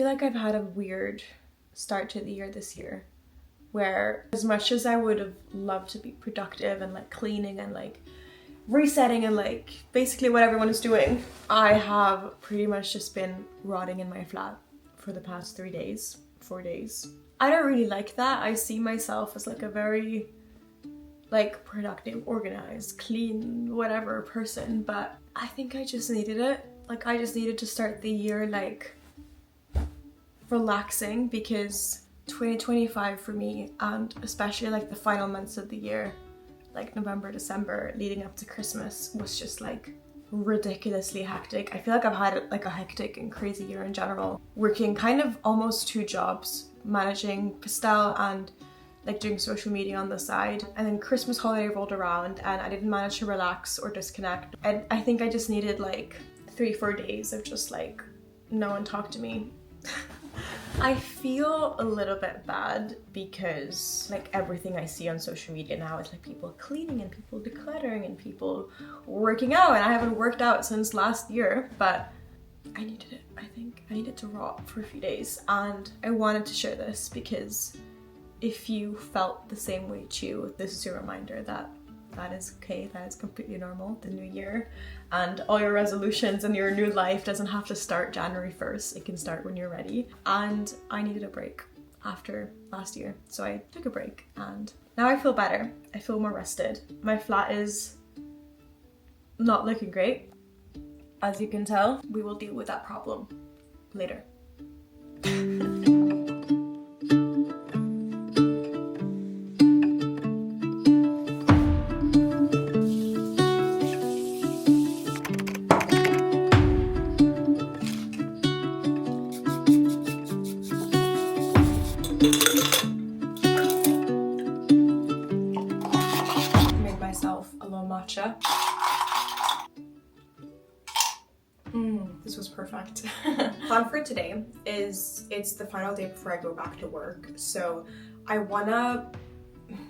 like I've had a weird start to the year this year, where as much as I would have loved to be productive and like cleaning and like resetting and like basically what everyone is doing, I have pretty much just been rotting in my flat for the past 4 days. I don't really like that. I see myself as like a very like productive, organized, clean, whatever person, but I think I just needed it. Like I just needed to start the year like relaxing, because 2025 for me, and especially like the final months of the year, like November, December, leading up to Christmas, was just like ridiculously hectic. I feel like I've had like a hectic and crazy year in general, working kind of almost 2 jobs, managing Pastel and like doing social media on the side. And then Christmas holiday rolled around and I didn't manage to relax or disconnect. And I think I just needed like 3-4 days of just like no one talk to me. I feel a little bit bad because like everything I see on social media now is like people cleaning and people decluttering and people working out, and I haven't worked out since last year, but I needed it. I think I needed to rot for a few days, and I wanted to share this because if you felt the same way too, this is your reminder that that is okay, that is completely normal. The new year and all your resolutions and your new life doesn't have to start January 1st. It can start when you're ready. And I needed a break after last year. So I took a break and now I feel better. I feel more rested. My flat is not looking great. As you can tell, we will deal with that problem later. Made myself a little matcha. This was perfect. Plan for today is it's the final day before I go back to work, so I wanna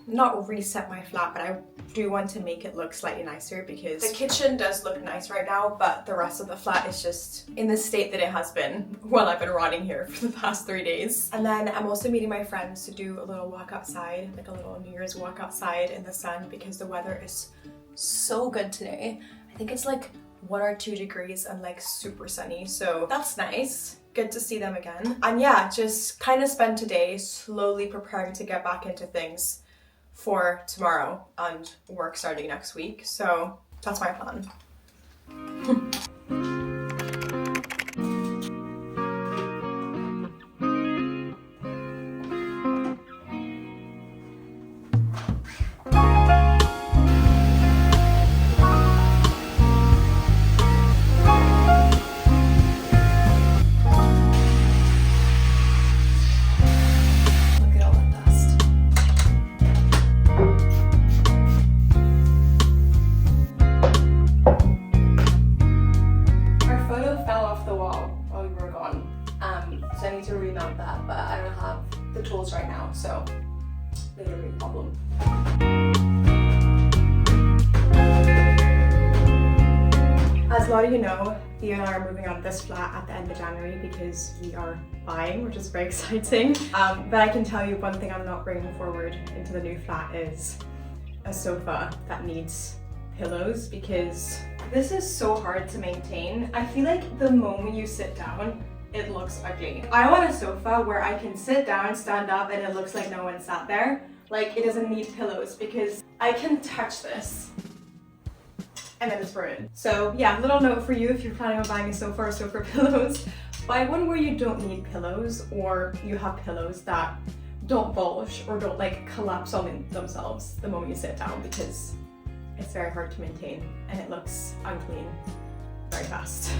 not reset my flat, but I do want to make it look slightly nicer, because the kitchen does look nice right now, but the rest of the flat is just in the state that it has been while I've been rotting here for the past 3 days. And then I'm also meeting my friends to do a little walk outside, like a little New Year's walk outside in the sun, because the weather is so good today. I think it's like 1 or 2 degrees and like super sunny, so that's nice. Good to see them again. And yeah, just kind of spend today slowly preparing to get back into things for tomorrow and work starting next week. So that's my plan. So I need to remount that, but I don't have the tools right now, so later will be a problem. As a lot of you know, Theo and I are moving out of this flat at the end of January because we are buying, which is very exciting. But I can tell you one thing I'm not bringing forward into the new flat is a sofa that needs pillows, because this is so hard to maintain. I feel like the moment you sit down, it looks ugly. I want a sofa where I can sit down, stand up, and it looks like no one sat there. Like, it doesn't need pillows, because I can touch this and then it's ruined. So yeah, little note for you if you're planning on buying a sofa or sofa pillows. Buy one where you don't need pillows, or you have pillows that don't bulge or don't like collapse on themselves the moment you sit down, because it's very hard to maintain and it looks unclean very fast.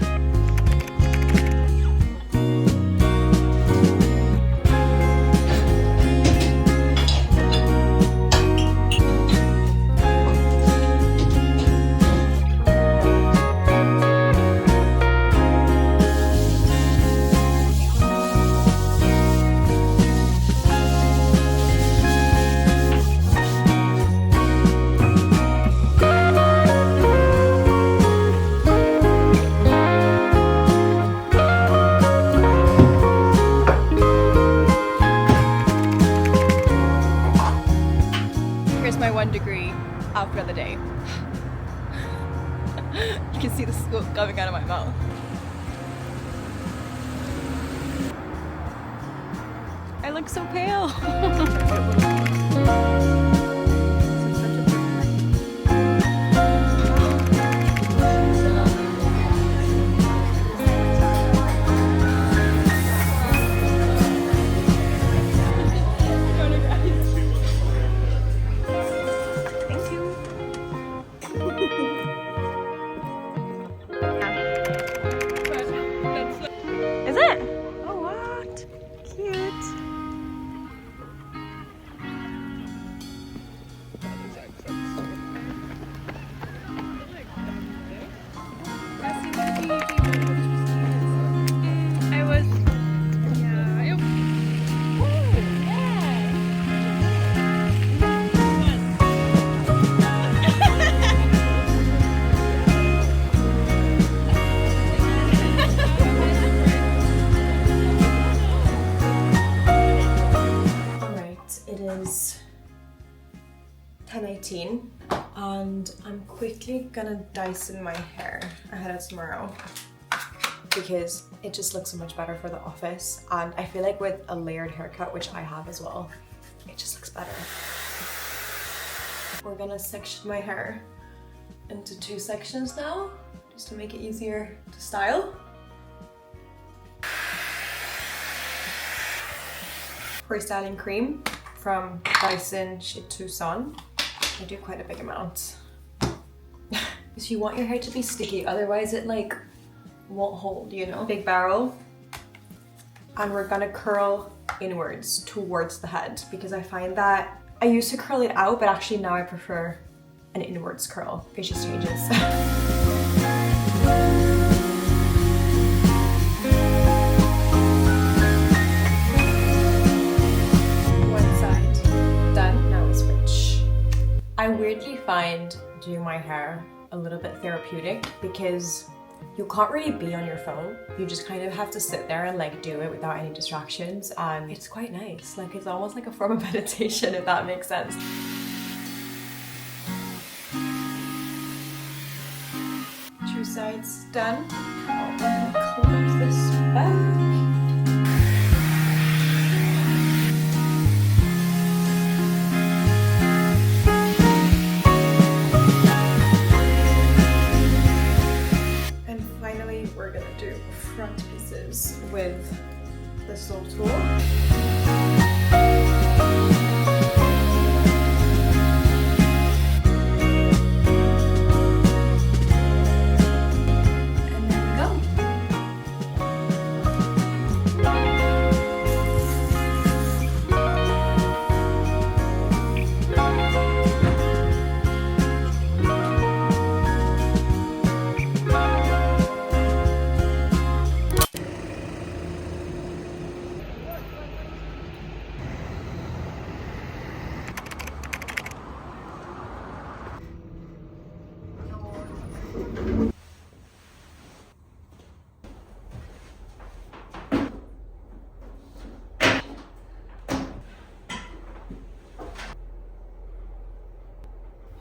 the day. You can see the smoke coming out of my mouth. I look so pale. Is it? Oh, what? Cute. I was, yeah. Alright, it is 10:18 and I'm quickly gonna Dyson my hair ahead of tomorrow because it just looks so much better for the office, and I feel like with a layered haircut, which I have as well, it just looks better. We're gonna section my hair into 2 sections now, just to make it easier to style. Pre-styling cream from Dyson Shit Tucson. I do quite a big amount. Because you want your hair to be sticky, otherwise it like won't hold, you know? Big barrel. And we're gonna curl inwards towards the head, because I find that I used to curl it out, but actually now I prefer an inwards curl. It just changes. I weirdly find doing my hair a little bit therapeutic because you can't really be on your phone. You just kind of have to sit there and like do it without any distractions, and it's quite nice. Like it's almost like a form of meditation, if that makes sense. Two sides done. I'm gonna close this back. We're gonna do front pieces with this little tool. And there we go.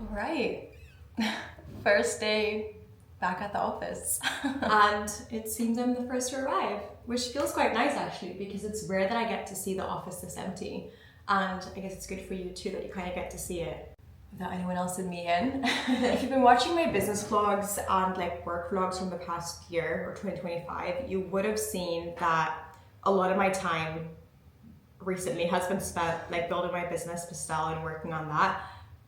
All right, first day back at the office. And it seems I'm the first to arrive, which feels quite nice actually, because it's rare that I get to see the office this empty. And I guess it's good for you too, that you kind of get to see it without anyone else in me in. If you've been watching my business vlogs and like work vlogs from the past year or 2025, you would have seen that a lot of my time recently has been spent like building my business, Pastel, and working on that.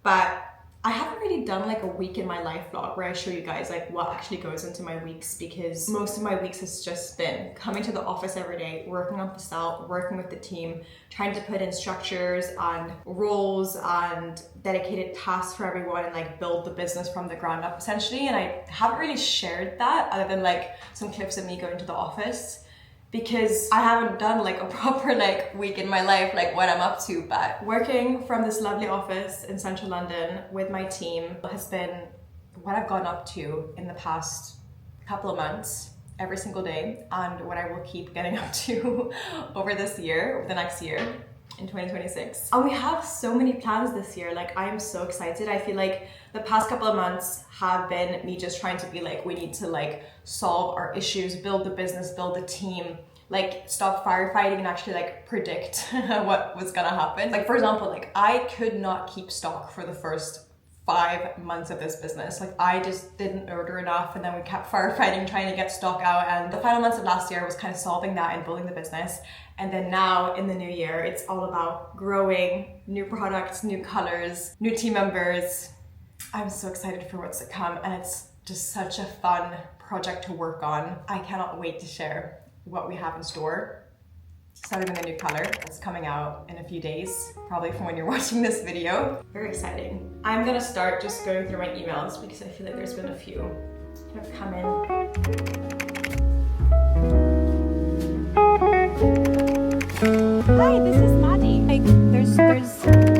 But I haven't really done like a week in my life vlog where I show you guys like what actually goes into my weeks, because most of my weeks has just been coming to the office every day, working on Pastel, working with the team, trying to put in structures and roles and dedicated tasks for everyone and like build the business from the ground up essentially. And I haven't really shared that other than like some clips of me going to the office, because I haven't done like a proper like week in my life, like what I'm up to. But working from this lovely office in central London with my team has been what I've gotten up to in the past couple of months, every single day, and what I will keep getting up to over this year, over the next year. in 2026. And we have so many plans this year. Like, I am so excited. I feel like the past couple of months have been me just trying to be like, we need to like solve our issues, build the business, build the team, like stop firefighting and actually like predict what was gonna happen. Like, for example, like I could not keep stock for the first 5 months of this business. Like, I just didn't order enough, and then we kept firefighting trying to get stock out, and the final months of last year was kind of solving that and building the business. And then now in the new year, it's all about growing new products, new colors, new team members. I'm so excited for what's to come, and it's just such a fun project to work on. I cannot wait to share what we have in store. Starting with a new color that's coming out in a few days, probably from when you're watching this video. Very exciting. I'm gonna start just going through my emails because I feel like there's been a few that have come in. Hi, this is Maddie. Like, there's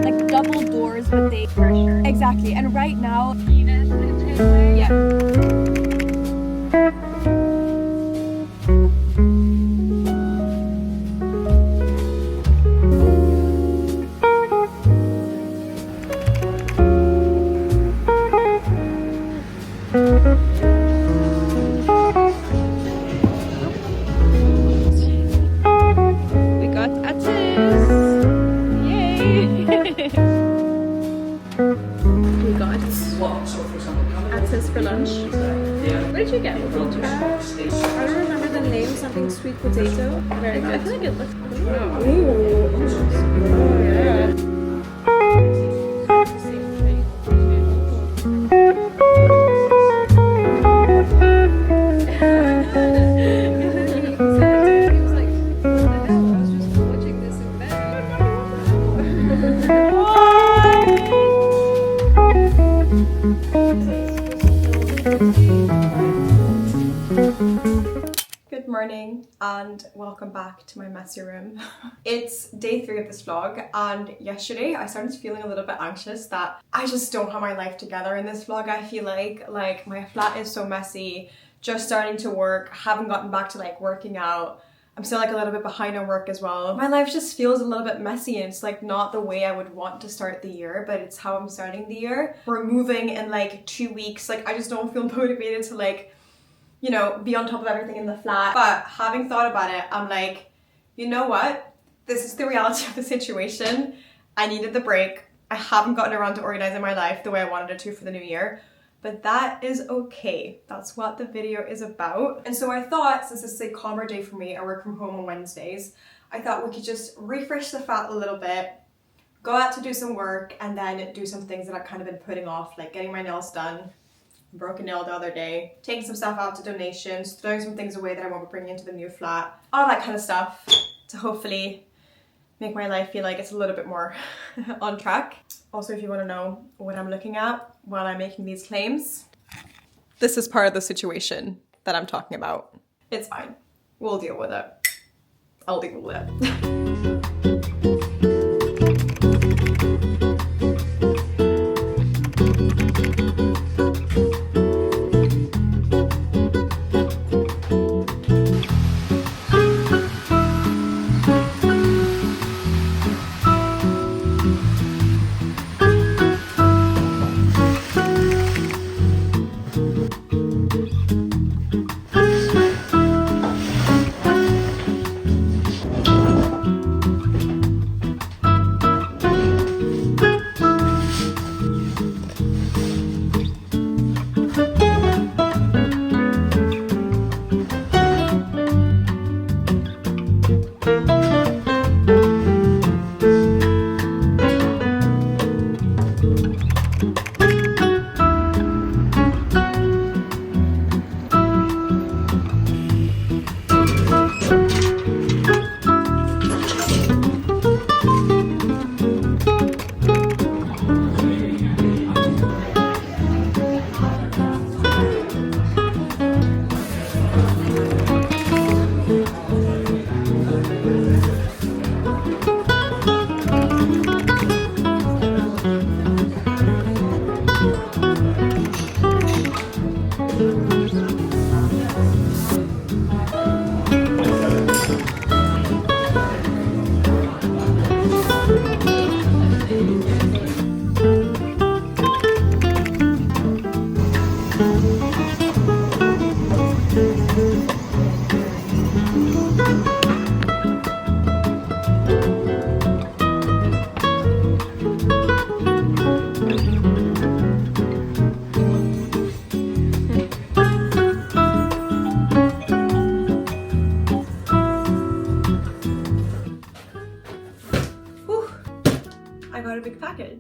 like double doors with the pressure. Exactly, and right now, yeah. For lunch. What did you get? I don't remember the name. Something sweet potato. Very good. I feel like it looks good. Oh yeah. Good morning and welcome back to my messy room. It's day 3 of this vlog, and yesterday I started feeling a little bit anxious that I just don't have my life together in this vlog. I feel like my flat is so messy, just starting to work, haven't gotten back to like working out. I'm still like a little bit behind on work as well. My life just feels a little bit messy, and it's like not the way I would want to start the year, but it's how I'm starting the year. We're moving in like 2 weeks. Like, I just don't feel motivated to like, you know, be on top of everything in the flat. But having thought about it, I'm like, you know what? This is the reality of the situation. I needed the break. I haven't gotten around to organizing my life the way I wanted it to for the new year. But that is okay. That's what the video is about. And so I thought, since this is a calmer day for me, I work from home on Wednesdays, I thought we could just refresh the flat a little bit, go out to do some work, and then do some things that I've kind of been putting off, like getting my nails done. Broken nail the other day, taking some stuff out to donations, throwing some things away that I won't be bringing into the new flat, all that kind of stuff to hopefully make my life feel like it's a little bit more on track. Also, if you want to know what I'm looking at while I'm making these claims, this is part of the situation that I'm talking about. It's fine. We'll deal with it. I'll deal with it.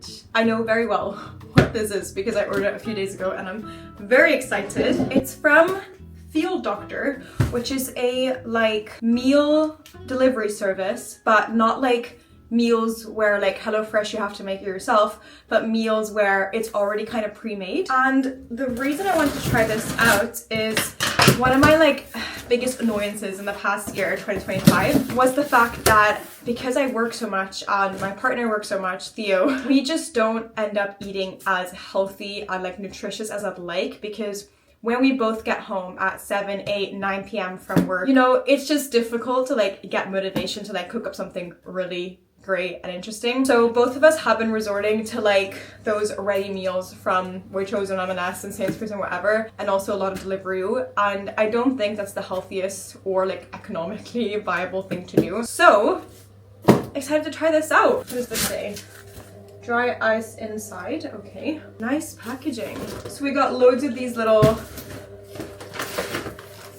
package. I know very well what this is because I ordered it a few days ago and I'm very excited. It's from Field Doctor, which is a like meal delivery service, but not like meals where like HelloFresh you have to make it yourself, but meals where it's already kind of pre-made. And the reason I wanted to try this out is one of my like biggest annoyances in the past year, 2025, was the fact that because I work so much and my partner works so much, Theo, we just don't end up eating as healthy and like nutritious as I'd like, because when we both get home at 7, 8, 9 p.m. from work, you know, it's just difficult to like get motivation to like cook up something really great and interesting. So both of us have been resorting to like those ready meals from Waitrose and M&S and Sainsbury's and whatever, and also a lot of Deliveroo, and I don't think that's the healthiest or like economically viable thing to do. So excited to try this out. What does this say? Dry ice inside. Okay, nice packaging. So we got loads of these little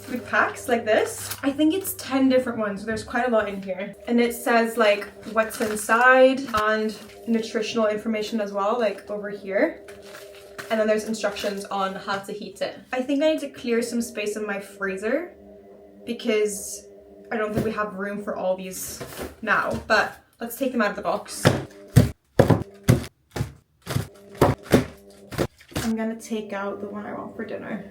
food packs like this. I think it's 10 different ones, so there's quite a lot in here. And it says like what's inside and nutritional information as well, like over here. And then there's instructions on how to heat it. I think I need to clear some space in my freezer because I don't think we have room for all these now, but let's take them out of the box. I'm gonna take out the one I want for dinner.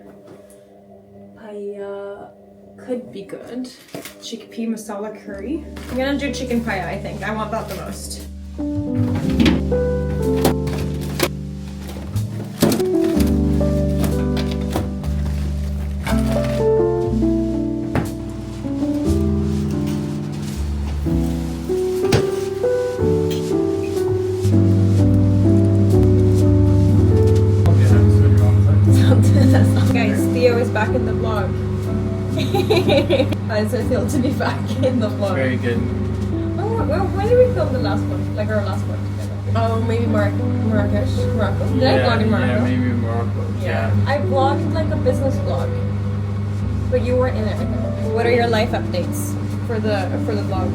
Paella could be good. Chickpea masala curry. I'm gonna do chicken paella, I think. I want that the most. Guys, Theo is back in the vlog. How does it feel to be back in the vlog? Very good. Oh, well, when did we film the last one? Like our last one together? Oh, maybe Marrakesh? Morocco? Did I vlog in Morocco? Yeah, maybe Morocco. Yeah. I vlogged like a business vlog, but you weren't in it. What are your life updates for the vlog?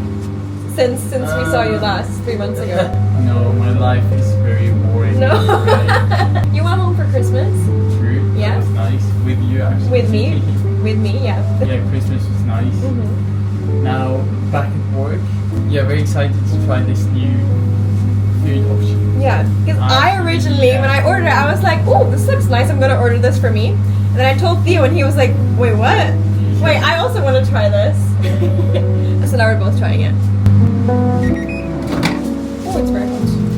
Since we saw you last 3 months ago. No, my life is very boring. No. You went home for Christmas? True. Yeah. It was nice with you actually. With me? With me, yeah. Yeah, Christmas was nice. Mm-hmm. Now back at work. Yeah, very excited to try this new food option. Yeah, because I originally, when I ordered it, I was like, oh, this looks nice, I'm gonna order this for me. And then I told Theo and he was like, wait, what? Wait, I also want to try this. So now we're both trying it. Oh, it's very hot.